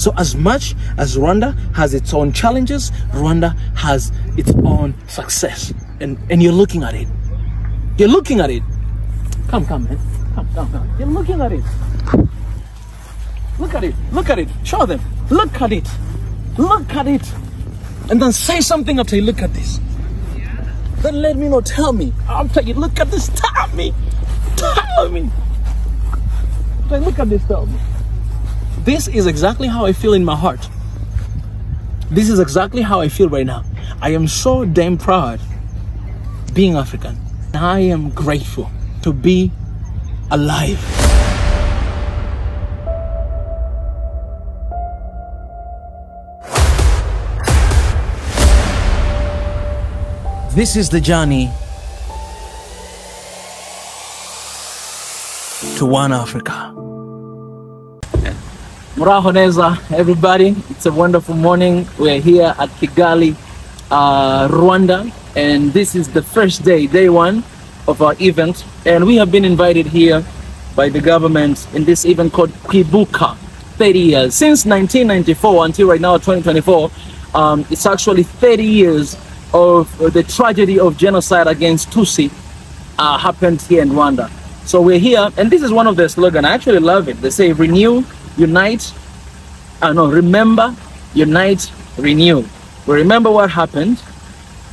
So as much as Rwanda has its own challenges, Rwanda has its own success. And you're looking at it. You're looking at it. Come, man. Come. You're looking at it. Look at it. Look at it. Show them. Look at it. Look at it. And then say something after you look at this. Then let me know. Tell me. After you look at this, tell me. Tell me. After you look at this, tell me. This is exactly how I feel in my heart. This is exactly how I feel right now. I am so damn proud being African. I am grateful to be alive. This is the journey to one Africa. Muraho neza, everybody. It's a wonderful morning. We're here at Kigali, Rwanda, and this is the first day, day one of our event. And we have been invited here by the government in this event called Kwibuka, 30 years. Since 1994 until right now, 2024, it's actually 30 years of the tragedy of genocide against Tutsi happened here in Rwanda. So we're here, and this is one of their slogans. I actually love it. They say, renew, unite, remember, unite, renew. We remember what happened,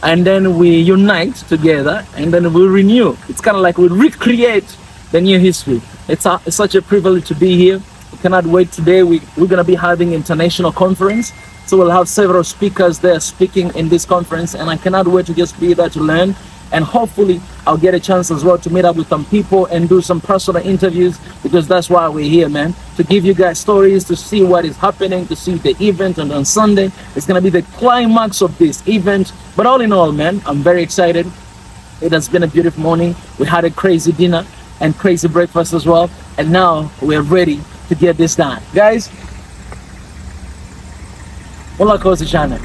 and then we unite together, and then we renew. It's kind of like we recreate the new history. It's such a privilege to be here. We cannot wait. Today we're going to be having international conference. So we'll have several speakers there speaking in this conference, and I cannot wait to just be there to learn. And hopefully I'll get a chance as well to meet up with some people and do some personal interviews, because that's why we're here, man. To give you guys stories, to see what is happening, to see the event. And on Sunday, it's going to be the climax of this event. But all in all, man, I'm very excited. It has been a beautiful morning. We had a crazy dinner and crazy breakfast as well. And now we're ready to get this done. Guys, hola, cosa channel.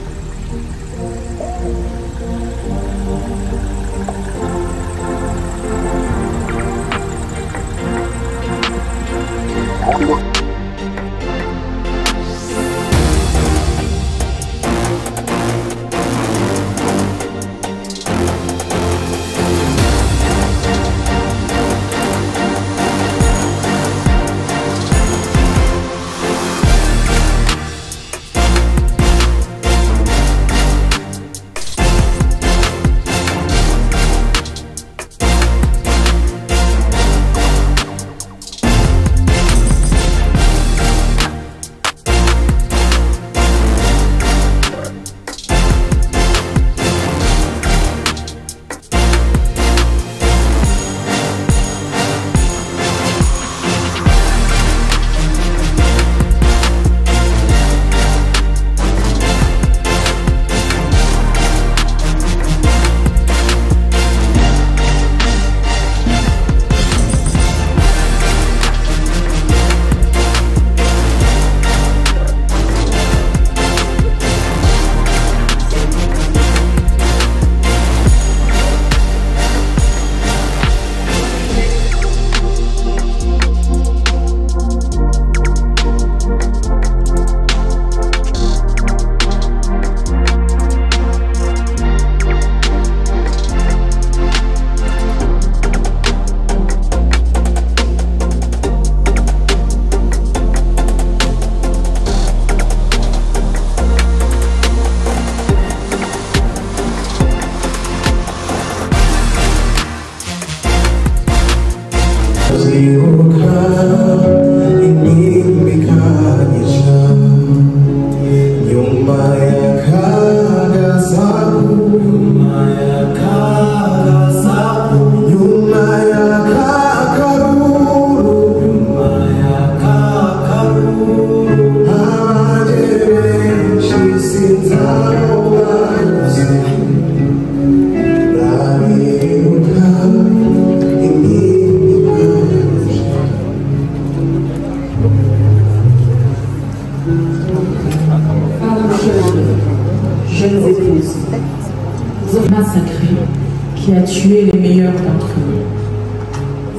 qui a tué les meilleurs d'entre eux.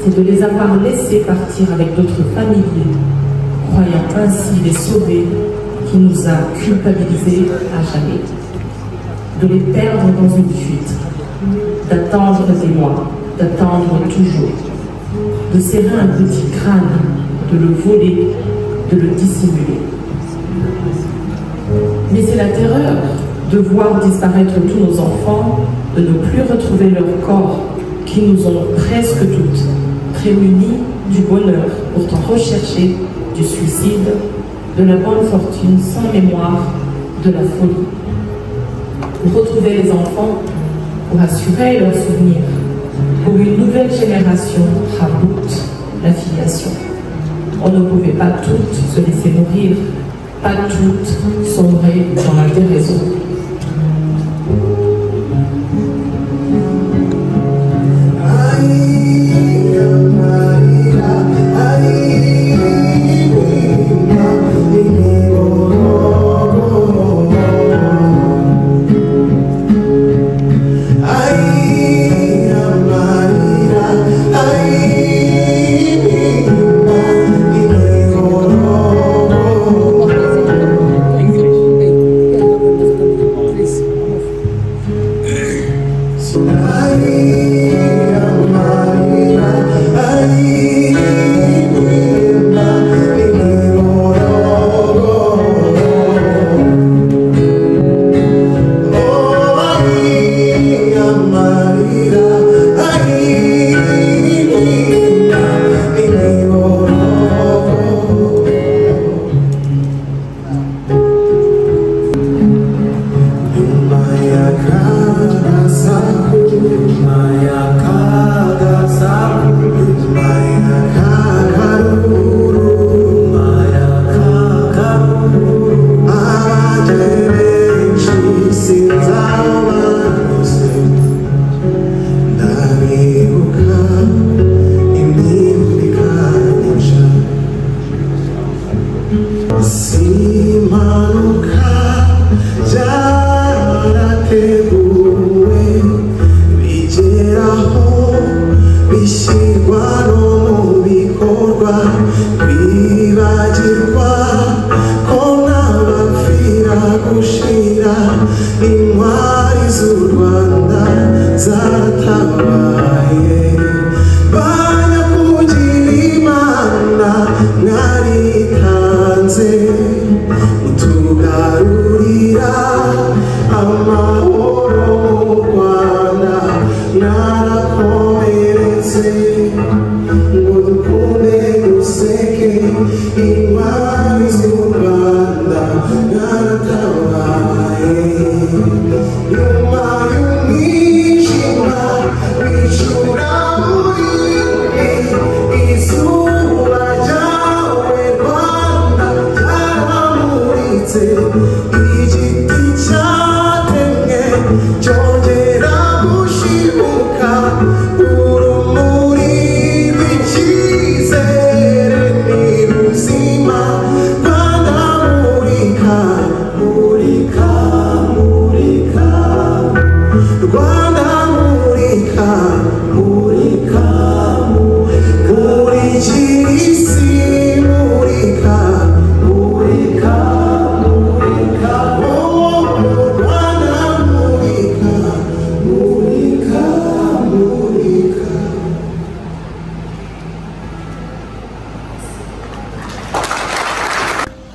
C'est de les avoir laissés partir avec d'autres familiers, croyant ainsi les sauver qui nous a culpabilisés à jamais. De les perdre dans une fuite, d'attendre des mois, d'attendre toujours, de serrer un petit crâne, de le voler, de le dissimuler. Mais c'est la terreur de voir disparaître tous nos enfants, de ne plus retrouver leur corps, qui nous ont presque toutes prémunies du bonheur, pourtant recherché, du suicide, de la bonne fortune sans mémoire, de la folie. Pour retrouver les enfants, pour assurer leurs souvenirs, pour une nouvelle génération, raboute la filiation. On ne pouvait pas toutes se laisser mourir, pas toutes sombrer dans la déraison.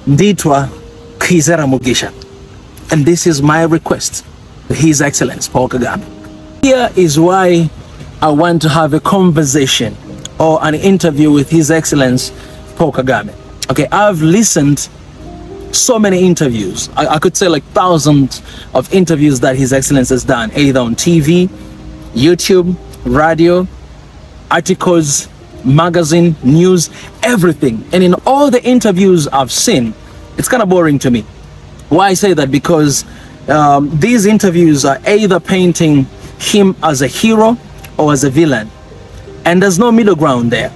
Nditwa Kwizera Mugisha, and this is my request to His Excellency Paul Kagame. Here is why I want to have a conversation or an interview with His Excellency Paul Kagame. Okay, I've listened so many interviews. I could say like thousands of interviews that His Excellency has done, either on TV, YouTube, radio, articles, magazine, news, everything. And in all the interviews I've seen, it's kind of boring to me. Why I say that? Because these interviews are either painting him as a hero or as a villain, and there's no middle ground there.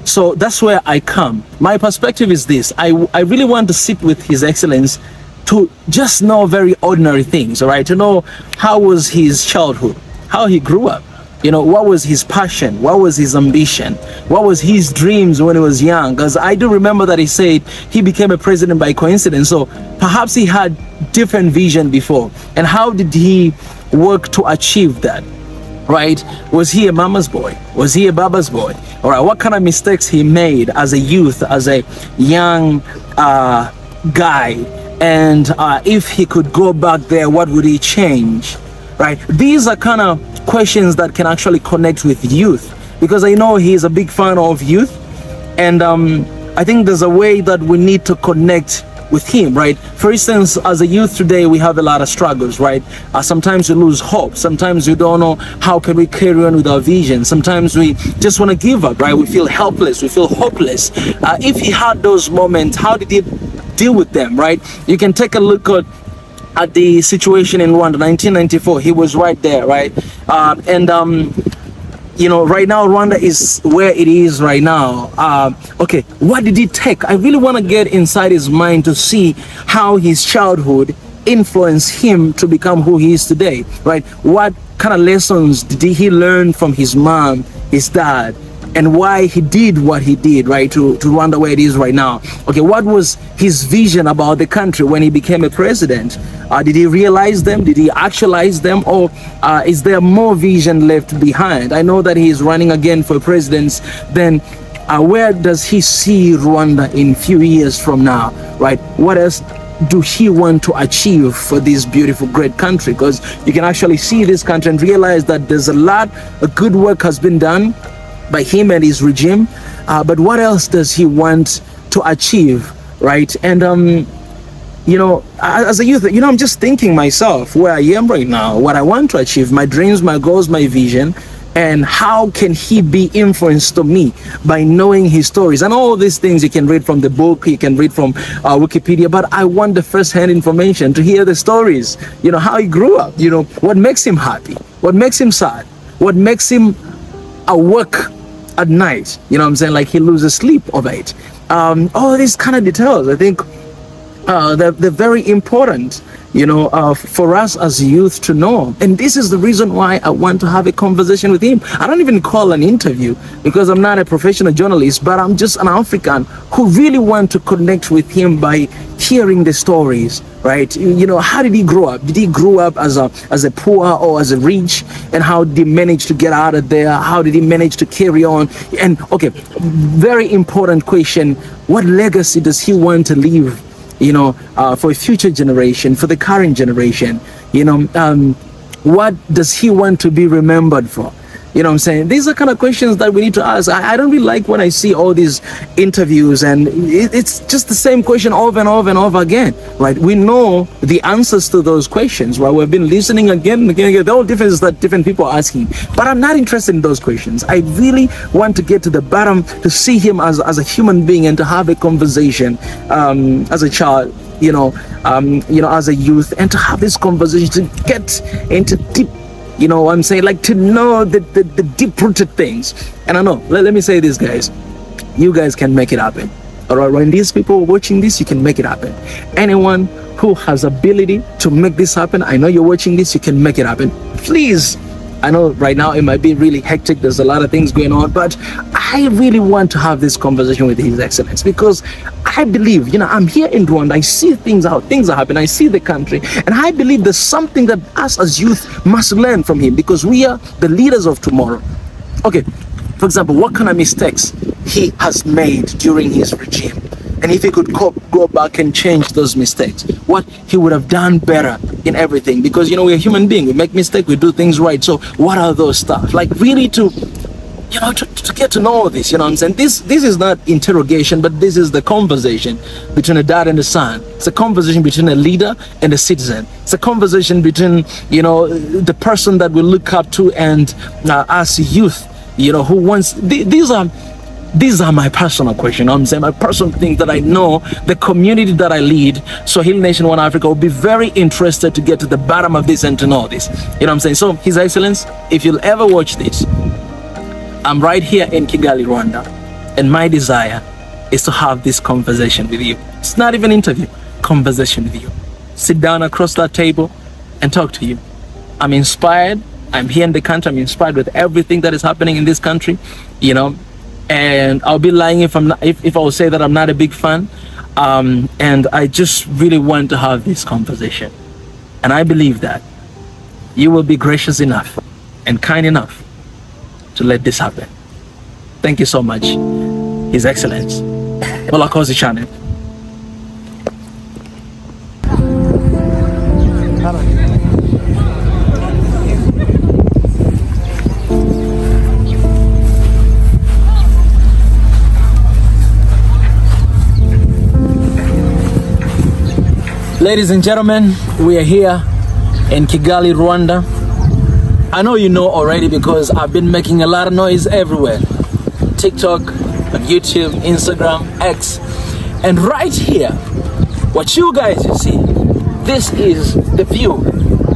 So that's where I come. My perspective is this: I really want to sit with His Excellency to just know very ordinary things, all right? To know how was his childhood, how he grew up, You know, what was his passion? What was his ambition? What was his dreams when he was young? Because I do remember that he said he became a president by coincidence. So perhaps he had different vision before. And how did he work to achieve that? Right? Was he a mama's boy? Was he a baba's boy? All right, what kind of mistakes he made as a youth, as a young guy? And if he could go back there, what would he change? Right? These are kind of questions that can actually connect with youth, because I know he's a big fan of youth. And I think there's a way that we need to connect with him, right? For instance, as a youth today, we have a lot of struggles, right? Sometimes we lose hope. Sometimes we don't know how can we carry on with our vision. Sometimes we just want to give up, right? We feel helpless. We feel hopeless. If he had those moments, how did he deal with them, right? You can take a look at the situation in Rwanda, 1994. He was right there, right? You know, right now Rwanda is where it is right now. Okay, what did it take? I really want to get inside his mind to see how his childhood influenced him to become who he is today, right? What kind of lessons did he learn from his mom, his dad, and why he did what he did, right, to Rwanda where it is right now. Okay, what was his vision about the country when he became a president? Did he realize them? Did he actualize them? Or is there more vision left behind? I know that he is running again for president. Then where does he see Rwanda in few years from now, right? What else do he want to achieve for this beautiful, great country? Because you can actually see this country and realize that there's a lot of good work has been done by him and his regime, but what else does he want to achieve, right? And you know, as a youth, you know, I'm just thinking myself where I am right now, what I want to achieve, my dreams, my goals, my vision, and how can he be influenced to me by knowing his stories. And all these things you can read from the book, you can read from Wikipedia, but I want the first-hand information to hear the stories, you know, how he grew up, you know, what makes him happy, what makes him sad, what makes him work at night, you know what I'm saying, like he loses sleep over it. All these kind of details, I think they're very important, you know, for us as youth to know. And this is the reason why I want to have a conversation with him. I don't even call an interview because I'm not a professional journalist, but I'm just an African who really want to connect with him by hearing the stories, right? You know, how did he grow up? Did he grow up as a poor or as a rich? And how did he manage to get out of there? How did he manage to carry on? And okay, very important question, what legacy does he want to leave, you know, for a future generation, for the current generation? You know, what does he want to be remembered for? You know what I'm saying? These are kind of questions that we need to ask. I don't really like when I see all these interviews and it's just the same question over and over and over again, right? We know the answers to those questions, right? We've been listening again and again and again. The whole difference is that different people are asking, but I'm not interested in those questions. I really want to get to the bottom, to see him as a human being and to have a conversation as a child, you know, as a youth, and to have this conversation, to get into deep, you know what I'm saying, like to know the deep-rooted things. And I know, let me say this, guys, you guys can make it happen. All right, when these people are watching this, you can make it happen. Anyone who has ability to make this happen, I know you're watching this, you can make it happen. Please, I know right now it might be really hectic, there's a lot of things going on, but I really want to have this conversation with His Excellency, because I believe, you know, I'm here in Rwanda, I see things, how things are happening, I see the country, and I believe there's something that us as youth must learn from him, because we are the leaders of tomorrow. Okay, for example, what kind of mistakes he has made during his regime, and if he could go back and change those mistakes, what he would have done better in everything, because, you know, we're human beings, we make mistakes, we do things right. So what are those stuff, like really to, you know, to get to know this, you know what I'm saying? This is not interrogation, but this is the conversation between a dad and a son. It's a conversation between a leader and a citizen. It's a conversation between, you know, the person that we look up to and us youth, you know, who wants, these are my personal questions, you know what I'm saying? My personal things that I know the community that I lead, Swahili Nation One Africa, will be very interested to get to the bottom of this and to know this. You know what I'm saying? So, His Excellency, if you'll ever watch this, I'm right here in Kigali, Rwanda, and my desire is to have this conversation with you. It's not even an interview, conversation with you. Sit down across that table and talk to you. I'm inspired I'm here in the country. I'm inspired with everything that is happening in this country, you know. And I'll be lying if I will say that I'm not a big fan. And I just really want to have this conversation. And I believe that you will be gracious enough and kind enough to let this happen. Thank you so much, His Excellence. Mulakoze Channel. Ladies and gentlemen, we are here in Kigali, Rwanda. I know you know already because I've been making a lot of noise everywhere. TikTok, on YouTube, Instagram, X. And right here, what you guys see, this is the view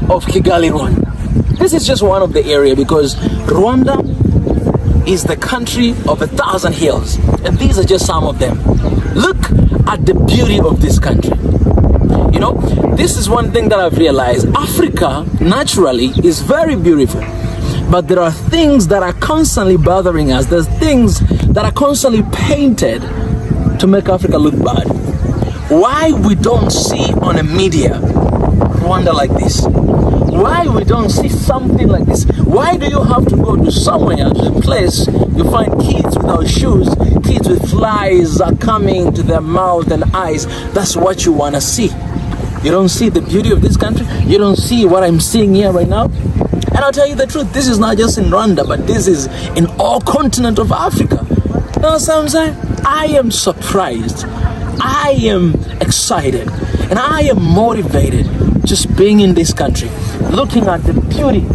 of Kigali, Rwanda. This is just one of the area because Rwanda is the country of 1,000 hills. And these are just some of them. Look at the beauty of this country. You know, this is one thing that I've realized. Africa, naturally, is very beautiful. But there are things that are constantly bothering us. There's things that are constantly painted to make Africa look bad. Why we don't see on a media Rwanda like this? Why we don't see something like this? Why do you have to go to somewhere, to a place, you find kids without shoes, kids with flies are coming to their mouth and eyes? That's what you want to see. You don't see the beauty of this country. You don't see what I'm seeing here right now. And I'll tell you the truth, this is not just in Rwanda, but this is in all continent of Africa. You know what I'm saying? I am surprised. I am excited. And I am motivated just being in this country, looking at the beauty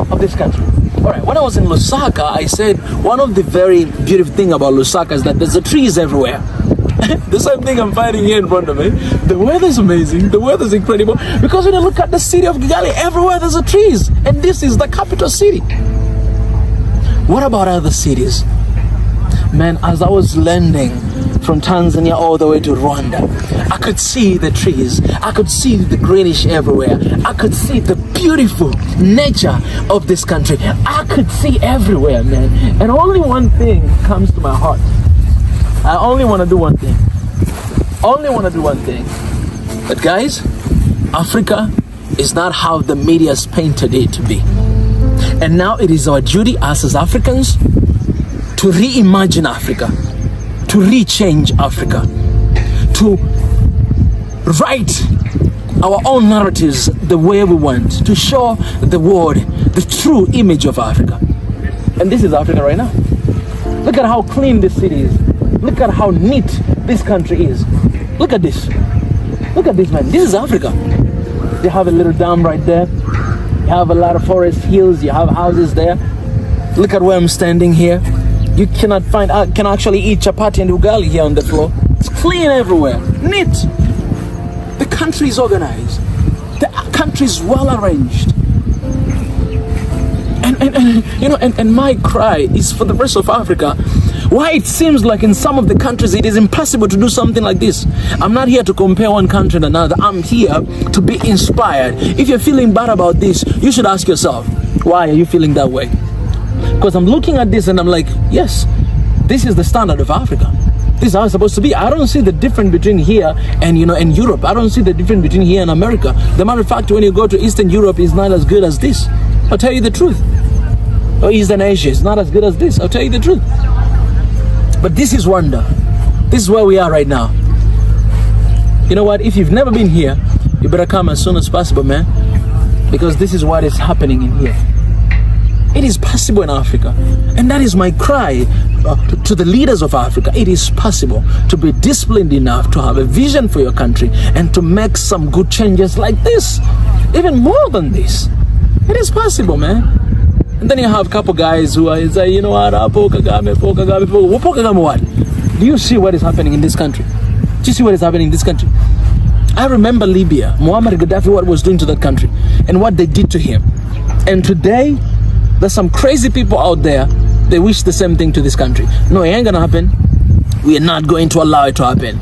of this country. All right, when I was in Lusaka, I said one of the very beautiful things about Lusaka is that there's the trees everywhere. The same thing I'm finding here in front of me. The weather's amazing. The weather's incredible. Because when you look at the city of Kigali, everywhere there's a trees. And this is the capital city. What about other cities? Man, as I was landing from Tanzania all the way to Rwanda, I could see the trees. I could see the greenish everywhere. I could see the beautiful nature of this country. I could see everywhere, man. And only one thing comes to my heart. I only want to do one thing. Only want to do one thing. But guys, Africa is not how the media's painted it to be. And now it is our duty as Africans to reimagine Africa, to rechange Africa, to write our own narratives the way we want, to show the world the true image of Africa. And this is Africa right now. Look at how clean this city is. Look at how neat this country is. Look at this. Look at this, man. This is Africa. You have a little dam right there. You have a lot of forest hills. You have houses there. Look at where I'm standing here. You cannot find, I can actually eat chapati and ugali here on the floor. It's clean everywhere. Neat. The country is organized. The country is well arranged. And my cry is for the rest of Africa. Why it seems like in some of the countries it is impossible to do something like this. I'm not here to compare one country and another. I'm here to be inspired. If you're feeling bad about this, you should ask yourself, why are you feeling that way? Because I'm looking at this and I'm like, yes, this is the standard of Africa. This is how it's supposed to be. I don't see the difference between here and, and Europe. I don't see the difference between here and America. The matter of fact, when you go to Eastern Europe, it's not as good as this. I'll tell you the truth. Or Eastern Asia, it's not as good as this. I'll tell you the truth. But this is Rwanda. This is where we are right now. You know what? If you've never been here, you better come as soon as possible, man. Because this is what is happening in here. It is possible in Africa. And that is my cry to the leaders of Africa. It is possible to be disciplined enough to have a vision for your country and to make some good changes like this. Even more than this. It is possible, man. And then you have a couple guys who are saying, you know what, Poor Kagame, Poor Kagame, Poor Kagame what? Do you see what is happening in this country? Do you see what is happening in this country? I remember Libya, Muammar Gaddafi, what was doing to that country and what they did to him. And today, there's some crazy people out there, they wish the same thing to this country. No, it ain't gonna happen. We are not going to allow it to happen.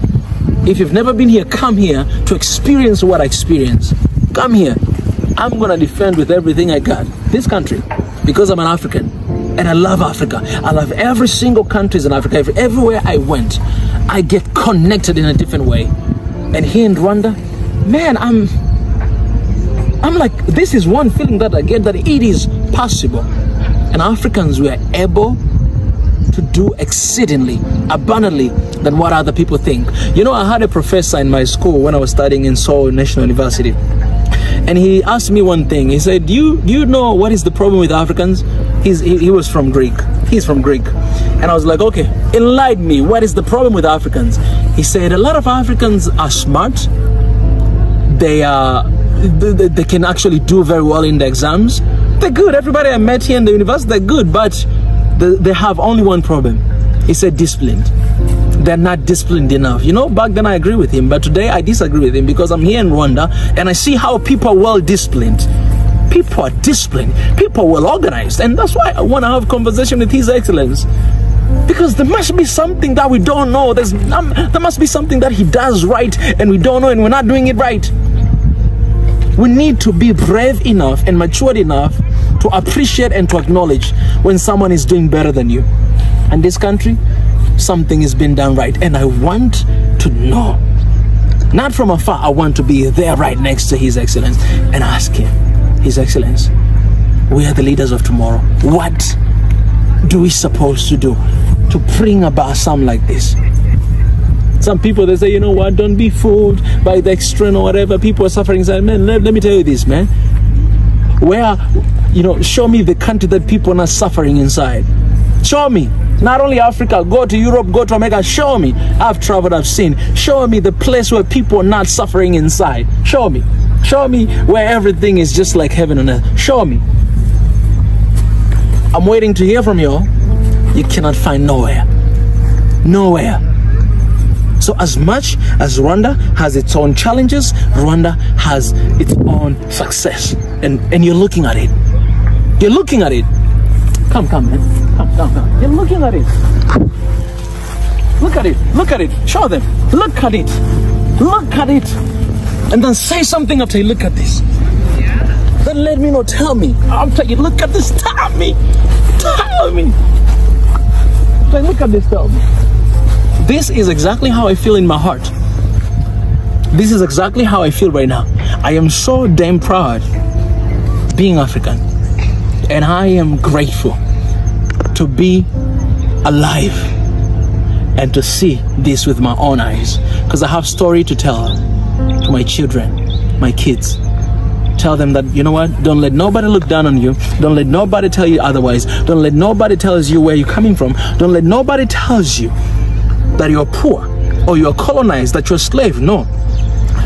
If you've never been here, come here to experience what I experienced. Come here. I'm gonna defend with everything I got this country. because I'm an African and I love Africa. I love every single country in Africa. Everywhere I went, I get connected in a different way. And here in Rwanda, man, I'm like, this is one feeling that I get, that it is possible. And Africans were able to do exceedingly, abundantly than what other people think. You know, I had a professor in my school when I was studying in Seoul National University. And he asked me one thing. He said, do you know what is the problem with Africans? He was from Greek. He's from Greek. And I was like, okay, enlighten me. What is the problem with Africans? He said, a lot of Africans are smart. They can actually do very well in the exams. They're good. Everybody I met here in the university, they're good. But they have only one problem. He said, disciplined. They're not disciplined enough. You know, back then I agree with him, but today I disagree with him, because I'm here in Rwanda and I see how people are well disciplined. People are disciplined. People are well organized. And that's why I want to have a conversation with His Excellence. Because there must be something that we don't know. There must be something that he does right and we don't know, and we're not doing it right. We need to be brave enough and matured enough to appreciate and to acknowledge when someone is doing better than you. And this country, something is being done right, and I want to know. Not from afar, I want to be there right next to His Excellence and ask him, His Excellence, we are the leaders of tomorrow. What do we supposed to do to bring about something like this? Some people, they say, you know what, don't be fooled by the external or whatever. People are suffering inside. Man, let me tell you this, man. Where, you know, show me the country that people are not suffering inside. Show me. Not only Africa, go to Europe, go to America, show me. I've traveled, I've seen. Show me the place where people are not suffering inside. Show me. Show me where everything is just like heaven on earth. Show me. I'm waiting to hear from you. You cannot find nowhere. Nowhere. So as much as Rwanda has its own challenges, Rwanda has its own success. And you're looking at it. You're looking at it. Come, man. Come. You're looking at it. Look at it. Look at it. Show them. Look at it. Look at it. And then say something after you look at this. Yeah. Then let me know. Tell me. After you look at this, tell me. Tell me. Then look at this. Tell me. This is exactly how I feel in my heart. This is exactly how I feel right now. I am so damn proud being African. And I am grateful to be alive and to see this with my own eyes. Because I have story to tell to my children, my kids. Tell them that, you know what, don't let nobody look down on you. Don't let nobody tell you otherwise. Don't let nobody tell you where you're coming from. Don't let nobody tell you that you're poor or you're colonized, that you're a slave. No.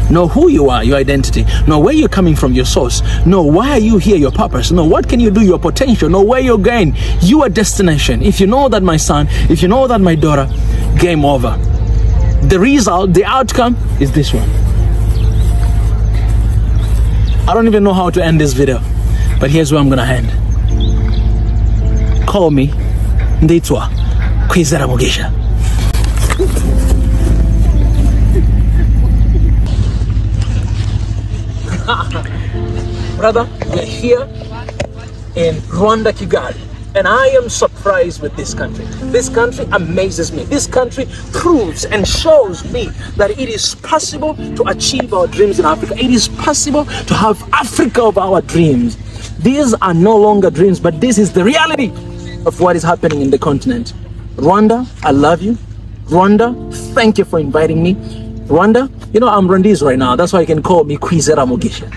Know who you are, your identity. Know where you're coming from, your source. Know why are you here, your purpose. Know what can you do, your potential. Know where you're going, your destination. If you know that, my son, if you know that, my daughter, game over. The result, the outcome is this one. I don't even know how to end this video, but here's where I'm gonna end. Call me Nditwa Kwizera Mugisha. Brother, we're here in Rwanda, Kigali, and I am surprised with this country. This country amazes me. This country proves and shows me that it is possible to achieve our dreams in Africa. It is possible to have Africa of our dreams. These are no longer dreams, but this is the reality of what is happening in the continent. Rwanda, I love you. Rwanda, thank you for inviting me. Rwanda, you know, I'm Rwandese right now. That's why you can call me Kwizera Mugisha.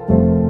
you.